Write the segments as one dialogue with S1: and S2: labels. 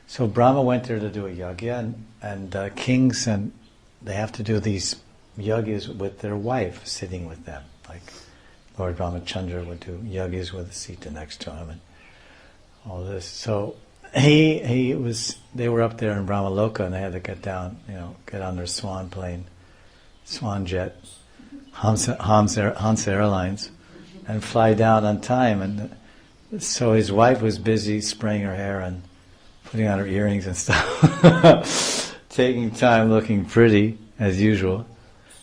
S1: So Brahma went there to do a yagya, and kings, and they have to do these yagyas with their wife sitting with them. Like Lord Ramachandra would do yagyas with Sita next to him and all this. So they were up there in Brahmaloka, and they had to get down, get on their swan plane, swan jet, Hansa Airlines, and fly down on time. And so his wife was busy spraying her hair and putting on her earrings and stuff, taking time, looking pretty as usual.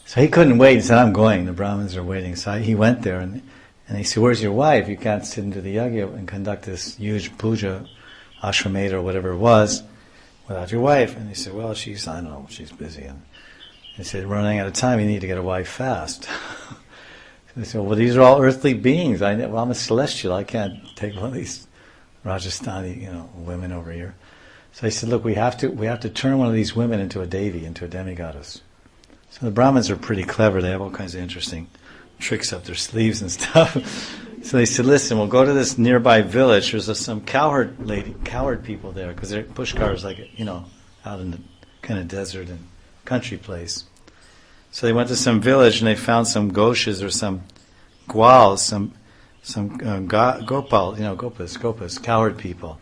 S1: So he couldn't wait. He said, "I'm going. The Brahmins are waiting." So he went there, and he said, "Where's your wife? You can't sit into the yagya and conduct this huge puja, ashwamedha or whatever it was, without your wife." And he said, "Well, I don't know, she's busy." And he said, "Running out of time. You need to get a wife fast." So they said, "Well, these are all earthly beings. I'm a celestial. I can't take one of these Rajasthani, women over here." So he said, "Look, we have to turn one of these women into a devi, into a demigoddess." So the Brahmins are pretty clever. They have all kinds of interesting tricks up their sleeves and stuff. So they said, "Listen, we'll go to this nearby village. There's some cowherd people there, because their Pushkar is like, out in the kind of desert and country place." So they went to some village and they found some goshas or some gwals, some gopas, cowherd people.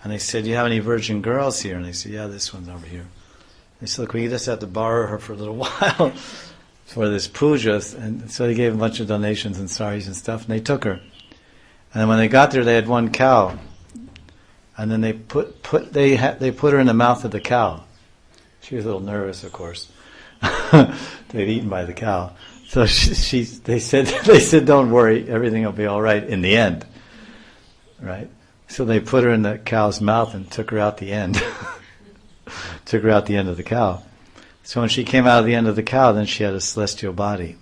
S1: And they said, "Do you have any virgin girls here?" And they said, "Yeah, this one's over here." They said, "Look, we just have to borrow her for a little while for this puja." And so they gave a bunch of donations and saris and stuff, and they took her. And then when they got there, they had one cow, and then they put her in the mouth of the cow. She was a little nervous, of course. They'd eaten by the cow, so they said, "Don't worry, everything will be all right in the end." Right? So they put her in the cow's mouth and took her out the end. Took her out the end of the cow. So when she came out of the end of the cow, then she had a celestial body.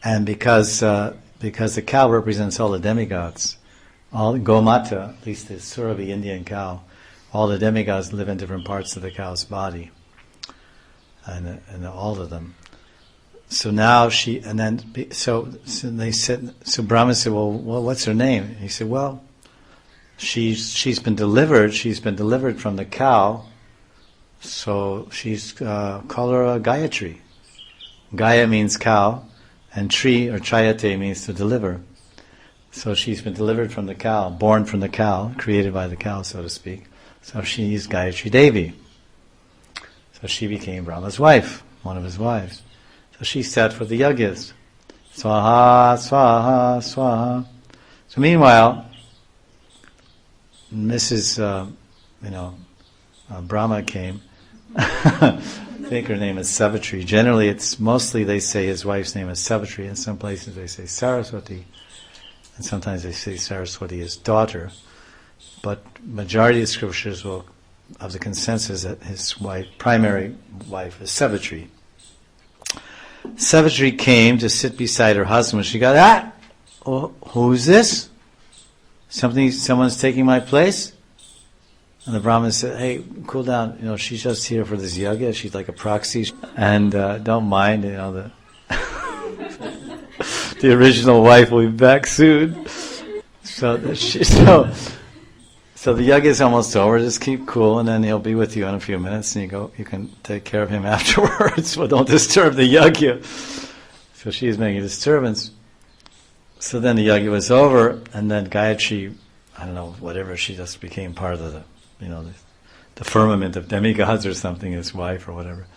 S1: And because the cow represents all the demigods, all Gomata, at least the Surabhi Indian cow, all the demigods live in different parts of the cow's body, and all of them. So now so Brahma said, "Well, what's her name?" And he said, "Well, she's been delivered. She's been delivered from the cow. So call her Gayatri. Gaya means cow, and Tri or Chayate means to deliver. So she's been delivered from the cow, born from the cow, created by the cow, so to speak. So she's Gayatri Devi. So she became Brahma's wife, one of his wives. So she sat for the yagyas. Swaha, swaha, swaha. So meanwhile, Mrs. Brahma came. I think her name is Savitri. Generally, it's mostly they say his wife's name is Savitri. In some places they say Saraswati, and sometimes they say Saraswati, his daughter. But majority of scriptures will have the consensus that his primary wife, is Savitri. Savitri came to sit beside her husband. She got, who's this? Someone's taking my place? And the Brahmin said, "Hey, cool down. She's just here for this yagya. She's like a proxy, and don't mind. The the original wife will be back soon." So the yagya is almost over. Just keep cool, and then he'll be with you in a few minutes, and you can take care of him afterwards. But don't disturb the yagya. So she's making a disturbance. So then the yagya was over, and then Gayatri, I don't know, whatever, she just became part of the firmament of demigods or something, his wife or whatever.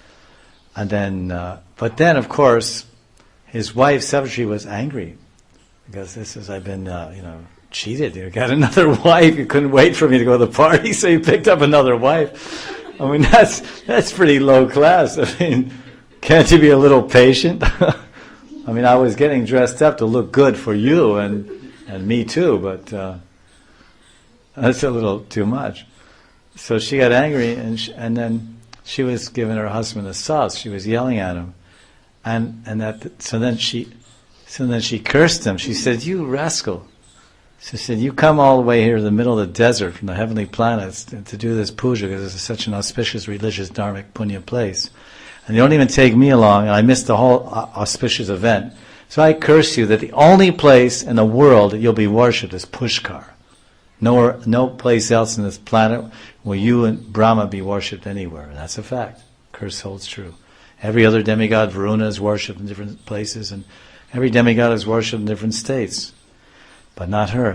S1: And then, but then of course, his wife Savitri was angry because I've been, cheated. You got another wife. You couldn't wait for me to go to the party, so you picked up another wife. I mean, that's pretty low class. I mean, can't you be a little patient? I mean, I was getting dressed up to look good for you and me too, but that's a little too much. So she got angry, and then she was giving her husband a sauce. She was yelling at him, so then she cursed him. She said, "You rascal!" She said, "You come all the way here to the middle of the desert from the heavenly planets to do this puja because this is such an auspicious religious dharmic punya place, and you don't even take me along, and I missed the whole auspicious event. So I curse you that the only place in the world that you'll be worshipped is Pushkar, No place else on this planet will you and Brahma be worshipped anywhere. That's a fact. Curse holds true. Every other demigod, Varuna, is worshipped in different places, and every demigod is worshipped in different states. But not her.